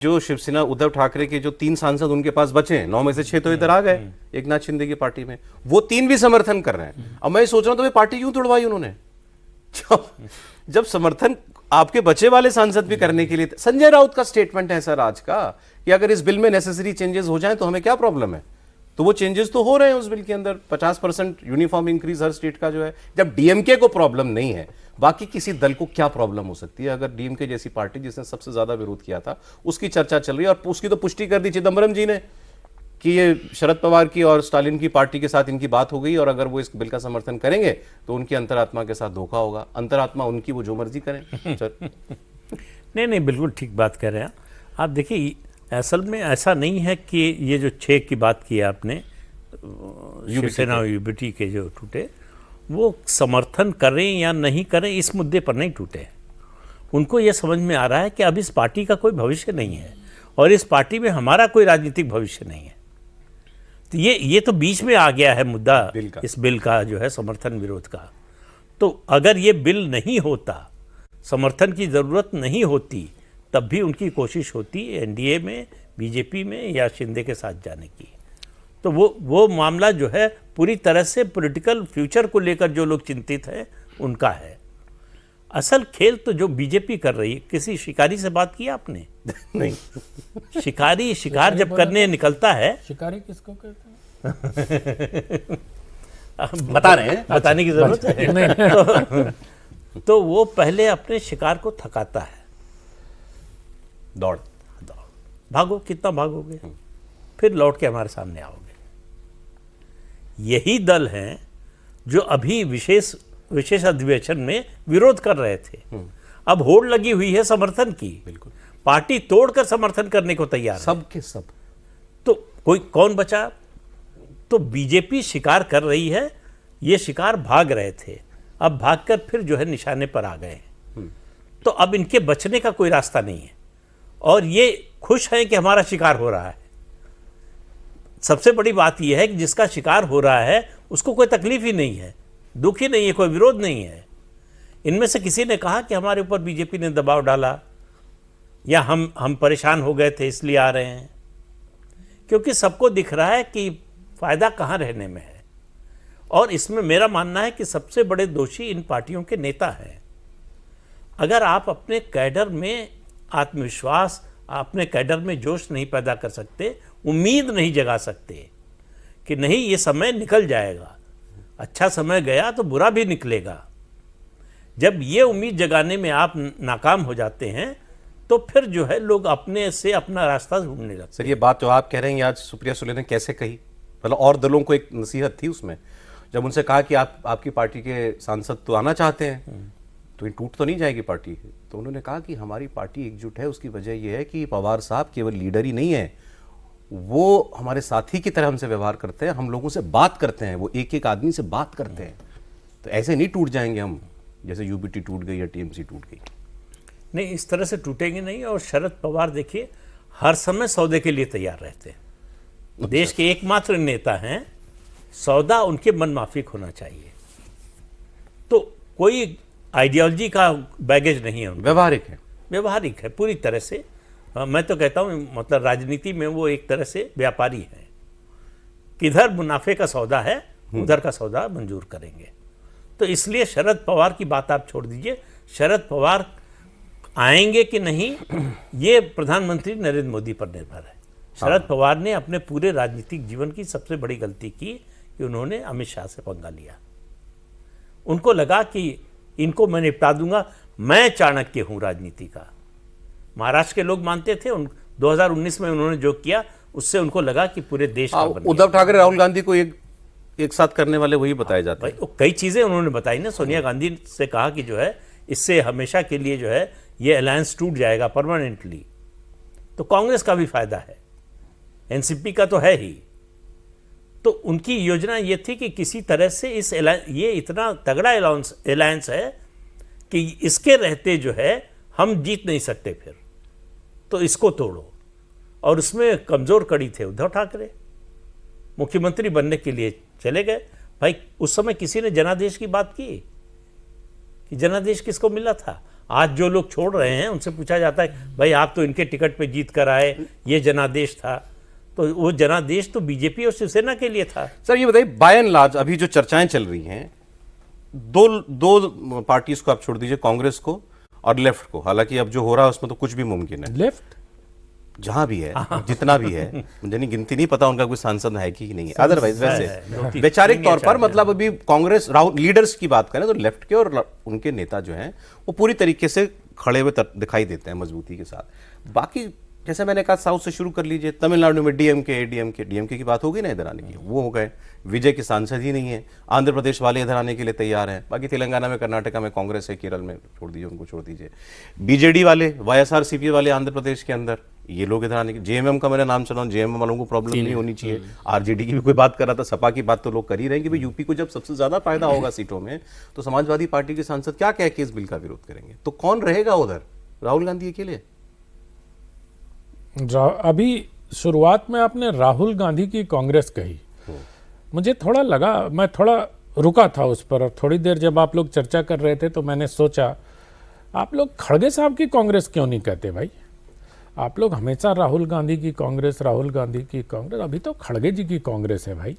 जो शिवसेना उद्धव ठाकरे के जो 3 सांसद उनके पास बचे हैं, 9 में से 6 तो इधर आ गए एक नाथ शिंदे की पार्टी में, वो 3 भी समर्थन कर रहे हैं। अब मैं सोच रहा हूं तो पार्टी क्यों तोड़वाई उन्होंने? जब समर्थन आपके बचे वाले सांसद भी करने के लिए। संजय राउत का स्टेटमेंट है सर आज का कि अगर इस बिल में नेसेसरी चेंजेस हो जाएं तो हमें क्या प्रॉब्लम है। तो वो चेंजेस तो हो रहे हैं उस बिल के अंदर, 50% यूनिफॉर्म इंक्रीज हर स्टेट का जो है। जब डीएमके को प्रॉब्लम नहीं है, बाकी किसी दल को क्या प्रॉब्लम हो सकती है? अगर डीएमके जैसी पार्टी जिसने सबसे ज्यादा विरोध किया था उसकी चर्चा चल रही है, और उसकी तो पुष्टि कर दी चिदम्बरम जी ने कि ये शरद पवार की और स्टालिन की पार्टी के साथ इनकी बात हो गई, और अगर वो इस बिल का समर्थन करेंगे तो उनकी अंतरात्मा के साथ धोखा होगा। अंतरात्मा उनकी, वो जो मर्जी करें सर। नहीं, बिल्कुल ठीक बात कर रहे हैं आप। देखिए, असल में ऐसा नहीं है कि ये जो 6 की बात की है आपने, शिवसेना और यूबीटी के जो टूटे, वो समर्थन करें या नहीं करें इस मुद्दे पर नहीं टूटे। उनको ये समझ में आ रहा है कि अब इस पार्टी का कोई भविष्य नहीं है और इस पार्टी में हमारा कोई राजनीतिक भविष्य नहीं है। तो ये तो बीच में आ गया है मुद्दा इस बिल का जो है समर्थन विरोध का। तो अगर ये बिल नहीं होता, समर्थन की ज़रूरत नहीं होती, तब भी उनकी कोशिश होती एनडीए में, बीजेपी में या शिंदे के साथ जाने की। तो वो मामला जो है पूरी तरह से पॉलिटिकल फ्यूचर को लेकर जो लोग चिंतित हैं उनका है। असल खेल तो जो बीजेपी कर रही है। किसी शिकारी से बात की आपने? नहीं। शिकार जब करने निकलता है, शिकारी किसको कहते हैं? बता रहे हैं, बताने की जरूरत है। तो वो पहले अपने शिकार को थकाता है। दौड़ भागो, कितना भागोगे, फिर लौट के हमारे सामने आओगे। यही दल हैं जो अभी विशेष अधिवेशन में विरोध कर रहे थे। अब होड़ लगी हुई है समर्थन की। बिल्कुल, पार्टी तोड़कर समर्थन करने को तैयार है सब के सब। तो कौन बचा? तो बीजेपी शिकार कर रही है, ये शिकार भाग रहे थे, अब भागकर फिर जो है निशाने पर आ गए हैं। तो अब इनके बचने का कोई रास्ता नहीं है और ये खुश हैं कि हमारा शिकार हो रहा है। सबसे बड़ी बात यह है कि जिसका शिकार हो रहा है उसको कोई तकलीफ ही नहीं है, दुख ही नहीं है, कोई विरोध नहीं है। इनमें से किसी ने कहा कि हमारे ऊपर बीजेपी ने दबाव डाला या हम परेशान हो गए थे इसलिए आ रहे हैं, क्योंकि सबको दिख रहा है कि फ़ायदा कहाँ रहने में है। और इसमें मेरा मानना है कि सबसे बड़े दोषी इन पार्टियों के नेता हैं। अगर आप अपने कैडर में आत्मविश्वास, अपने कैडर में जोश नहीं पैदा कर सकते, उम्मीद नहीं जगा सकते कि नहीं ये समय निकल जाएगा, अच्छा समय गया तो बुरा भी निकलेगा, जब ये उम्मीद जगाने में आप नाकाम हो जाते हैं तो फिर जो है लोग अपने से अपना रास्ता ढूंढने लगते हैं। सर, ये बात जो आप कह रहे हैं आज सुप्रिया सुले ने कैसे कही? मतलब और दलों को एक नसीहत थी उसमें, जब उनसे कहा कि आपकी पार्टी के सांसद तो आना चाहते हैं तो ये टूट तो नहीं जाएगी पार्टी। तो उन्होंने कहा कि हमारी पार्टी एकजुट है, उसकी वजह यह है कि पवार साहब केवल लीडर ही नहीं है, वो हमारे साथी की तरह हमसे व्यवहार करते हैं, हम लोगों से बात करते हैं, वो एक एक आदमी से बात करते हैं। तो ऐसे नहीं टूट जाएंगे हम, जैसे यूबीटी टूट गई या टीएमसी टूट गई। नहीं, इस तरह से टूटेंगे नहीं। और शरद पवार देखिए हर समय सौदे के लिए तैयार रहते हैं। देश के एकमात्र नेता हैं, सौदा उनके मन माफिक होना चाहिए। तो कोई आइडियोलॉजी का बैगेज नहीं है उनका, व्यवहारिक है पूरी तरह से। मैं तो कहता हूँ मतलब राजनीति में वो एक तरह से व्यापारी हैं, किधर मुनाफे का सौदा है उधर का सौदा मंजूर करेंगे। तो इसलिए शरद पवार की बात आप छोड़ दीजिए, शरद पवार आएंगे कि नहीं ये प्रधानमंत्री नरेंद्र मोदी पर निर्भर है। शरद पवार ने अपने पूरे राजनीतिक जीवन की सबसे बड़ी गलती की कि उन्होंने अमित शाह से पंगा लिया। उनको लगा कि इनको मैं निपटा दूंगा, मैं चाणक्य हूं राजनीति का। महाराष्ट्र के लोग मानते थे, 2019 में उन्होंने जो किया उससे उनको लगा कि पूरे देश का बन गया। उद्धव ठाकरे राहुल गांधी को एक साथ करने वाले वही बताए जाते हैं। कई चीजें उन्होंने बताई ना, सोनिया गांधी से कहा कि जो है इससे हमेशा के लिए जो है ये अलायंस टूट जाएगा परमानेंटली। तो कांग्रेस का भी फायदा है, एनसीपी का तो है ही। तो उनकी योजना ये थी कि किसी तरह से ये इतना तगड़ा अलायंस है कि इसके रहते जो है हम जीत नहीं सकते, फिर तो इसको तोड़ो। और उसमें कमजोर कड़ी थे उद्धव ठाकरे, मुख्यमंत्री बनने के लिए चले गए। भाई उस समय किसी ने जनादेश की बात की कि जनादेश किसको मिला था? आज जो लोग छोड़ रहे हैं उनसे पूछा जाता है भाई आप तो इनके टिकट पे जीत कर आए, ये जनादेश था। तो वो जनादेश तो बीजेपी और शिवसेना के लिए था। सर ये बताइए, बाय एंड लार्ज अभी जो चर्चाएं चल रही हैं, दो पार्टीज को आप छोड़ दीजिए, कांग्रेस को और लेफ्ट को, हालांकि अब जो हो रहा है उसमें तो कुछ भी मुमकिन है, लेफ्ट जहां भी है, जितना भी है, मुझे नहीं गिनती नहीं पता उनका कोई सांसद है कि नहीं है, अदरवाइज वैसे वैचारिक तौर पर मतलब अभी कांग्रेस राहुल लीडर्स की बात करें तो लेफ्ट के और उनके नेता जो हैं वो पूरी तरीके से खड़े हुए दिखाई देते हैं मजबूती के साथ। बाकी जैसे मैंने कहा साउथ से शुरू कर लीजिए, तमिलनाडु में डीएमके की बात होगी ना इधर आने की, वो हो गए, विजय के सांसद ही नहीं है, आंध्र प्रदेश वाले इधर आने के लिए तैयार हैं, बाकी तेलंगाना में कर्नाटका में कांग्रेस है, केरल में छोड़ दीजिए, उनको छोड़ दीजिए, बीजेडी वाले वाईएसआर-सीपी वाले आंध्र प्रदेश के अंदर, ये लोग इधर आने के, जेएमएम का मैंने नाम चला, जेएमएम वालों को प्रॉब्लम नहीं होनी चाहिए, आरजेडी की भी कोई बात कर रहा था, सपा की बात तो लोग कर ही रहे हैं कि भाई यूपी को जब सबसे ज्यादा फायदा होगा सीटों में तो समाजवादी पार्टी के सांसद क्या कह के इस बिल का विरोध करेंगे, तो कौन रहेगा उधर? राहुल गांधी अकेले? अभी शुरुआत में आपने राहुल गांधी की कांग्रेस कही, मुझे थोड़ा लगा, मैं थोड़ा रुका था उस पर, और थोड़ी देर जब आप लोग चर्चा कर रहे थे तो मैंने सोचा आप लोग खड़गे साहब की कांग्रेस क्यों नहीं कहते भाई? आप लोग हमेशा राहुल गांधी की कांग्रेस, राहुल गांधी की कांग्रेस, अभी तो खड़गे जी की कांग्रेस है भाई।